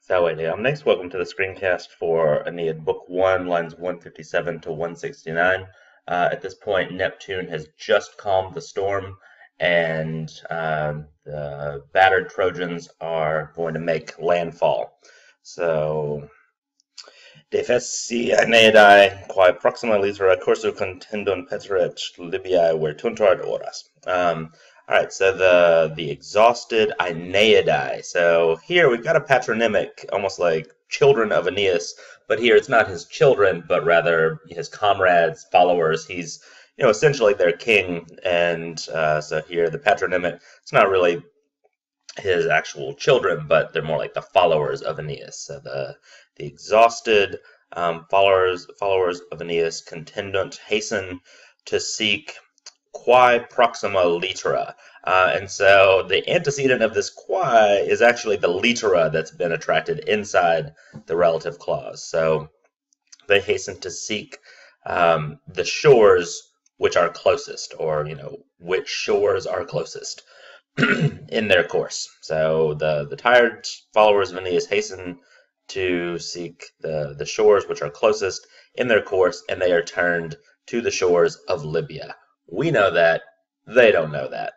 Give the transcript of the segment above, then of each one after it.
So, next, welcome to the screencast for Aeneid Book 1, lines 157 to 169. At this point, Neptune has just calmed the storm, and the battered Trojans are going to make landfall. So, Defessi Aeneadae, quae proxima litera cursu contendunt peteret Libyae vertuntur ad horas. All right, so the exhausted Aeneadae. So here we've got a patronymic, almost like children of Aeneas, but here it's not his children, but rather his comrades, followers. He's, essentially their king, and so here the patronymic. It's not really his actual children, but they're more like the followers of Aeneas. So the exhausted followers of Aeneas contendant hasten to seek quae proxima litera. And so the antecedent of this quae is actually the litera that's been attracted inside the relative clause. So they hasten to seek the shores which are closest, or, which shores are closest in their course. So the tired followers of Aeneas hasten to seek the shores which are closest in their course, and they are turned to the shores of Libya. We know that. They don't know that.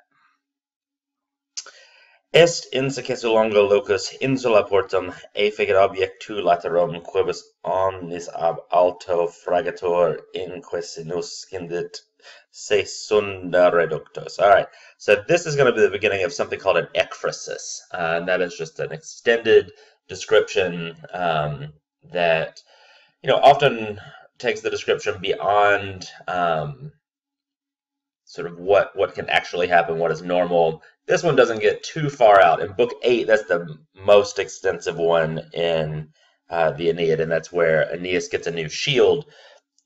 Est inseces longa locus insula portum, efficit objectu laterum, quibus omnis ab alto fragator inquesinus scindit secunda reductos. All right, so this is going to be the beginning of something called an ekphrasis, and that is just an extended description that, often takes the description beyond sort of what can actually happen, what is normal. This one doesn't get too far out. In Book 8, that's the most extensive one in the Aeneid, and that's where Aeneas gets a new shield,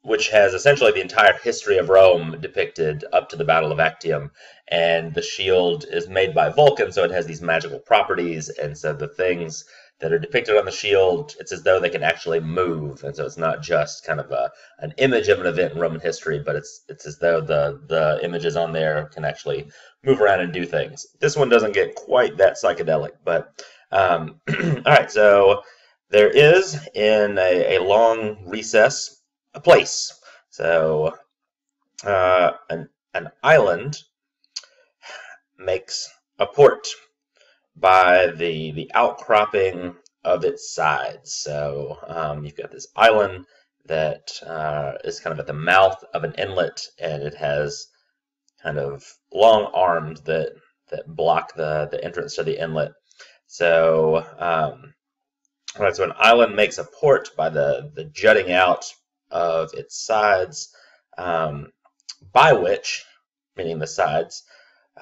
which has essentially the entire history of Rome depicted up to the Battle of Actium. And the shield is made by Vulcan, so it has these magical properties, and so the things that are depicted on the shield, it's as though they can actually move, and so it's not just kind of an image of an event in Roman history, but it's as though the images on there can actually move around and do things. This one doesn't get quite that psychedelic, but all right. So there is in a long recess a place. So an island makes a port by the outcropping of its sides. So you've got this island that is kind of at the mouth of an inlet, and it has kind of long arms that block the entrance to the inlet. So right, so an island makes a port by the jutting out of its sides, by which, meaning the sides,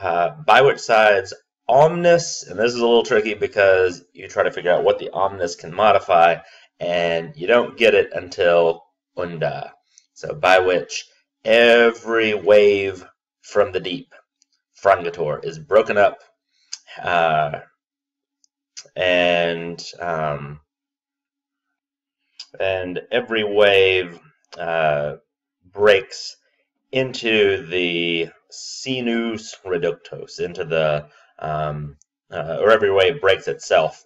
by which sides omnis, and this is a little tricky because you try to figure out what the omnis can modify, and you don't get it until unda. So by which every wave from the deep, frangator, is broken up, and every wave breaks into the sinus reductos, into the or every wave breaks itself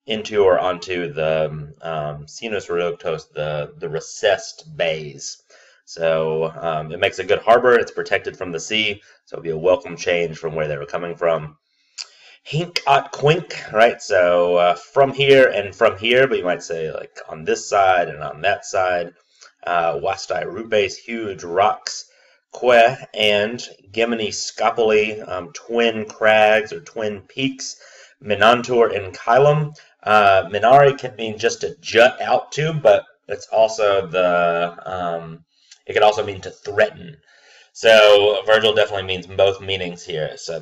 into or onto the sinus reductos, the recessed bays. So it makes a good harbor. It's protected from the sea, so it'll be a welcome change from where they were coming from. Hink at quink, right? So from here and from here, but you might say like on this side and on that side. Vastai rubes, huge rocks. Que and Gemini Scopoli, twin crags or twin peaks. Minantur in Chylum. Minari can mean just to jut out to, but it's also it could also mean to threaten. So Virgil definitely means both meanings here. So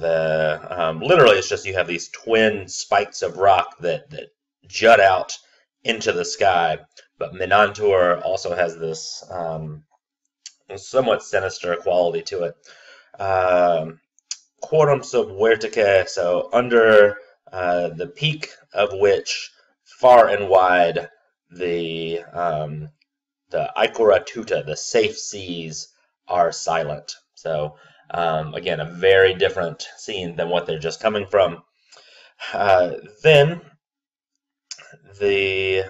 literally it's just you have these twin spikes of rock that jut out into the sky, but Minantur also has this somewhat sinister quality to it. Quorum sub vertice, so under the peak of which, far and wide, the Icora tuta, the safe seas, are silent. So again, a very different scene than what they're just coming from. Then the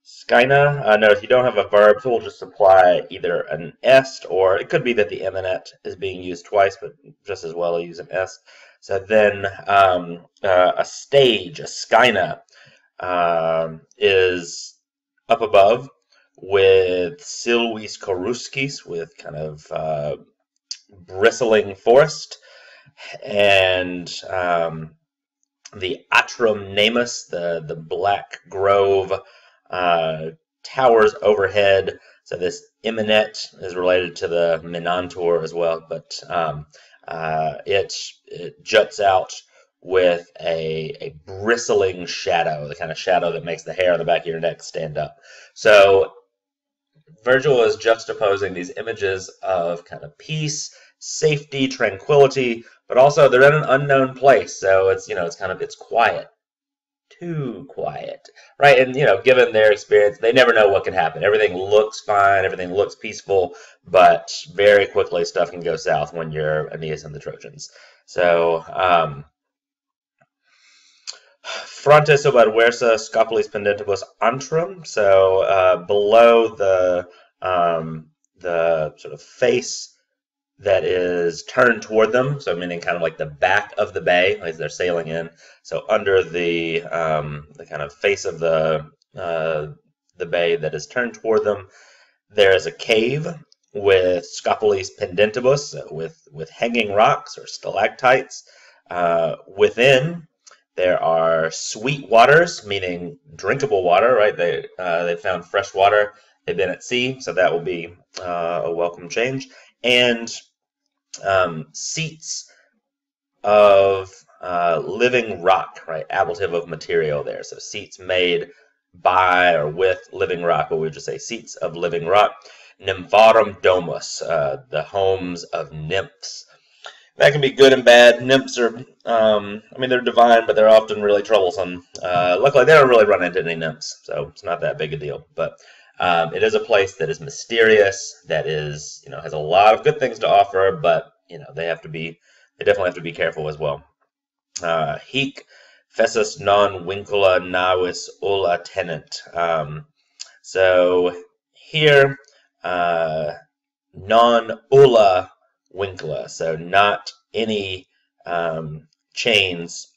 skyna, notice you don't have a verb, so we'll just apply either an est, or it could be that the eminent is being used twice, but just as well use an est. So then a stage, a skyna, is up above with silvis coruskis, with kind of bristling forest, and the Atrum Namus, the black grove, towers overhead. So this Iminet is related to the Minantor as well, but it juts out with a bristling shadow, the kind of shadow that makes the hair on the back of your neck stand up. So Virgil is juxtaposing these images of kind of peace, safety, tranquility, but also they're in an unknown place, so it's quiet, too quiet, right? And given their experience, they never know what can happen. Everything looks fine, everything looks peaceful, but very quickly stuff can go south when you're Aeneas and the Trojans. So Frontes ob adversa scopulis pendentibus antrum. So below the sort of face that is turned toward them, so meaning kind of like the back of the bay as they're sailing in. So under the kind of face of the bay that is turned toward them, there is a cave with scopulis pendentibus, with hanging rocks or stalactites. Within there are sweet waters, meaning drinkable water, right? They found fresh water. They've been at sea, so that will be a welcome change. And seats of living rock, right? Ablative of material there. So seats made by or with living rock, or we would just say seats of living rock. Nympharum domus, the homes of nymphs. That can be good and bad. Nymphs are, they're divine, but they're often really troublesome. Luckily, they don't really run into any nymphs, so it's not that big a deal. But it is a place that is mysterious, that is, has a lot of good things to offer, but they definitely have to be careful as well. Hic fessus non vincula navis ulla tenent. So here, non ulla vincula, so not any chains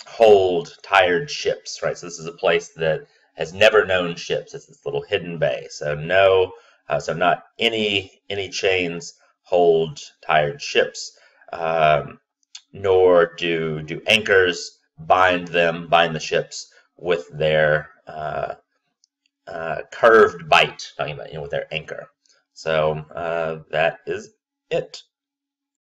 hold tired ships, right? So this is a place that has never known ships. It's this little hidden bay. So not any chains hold tired ships, nor do anchors bind the ships with their curved bite, talking about with their anchor. So that is it.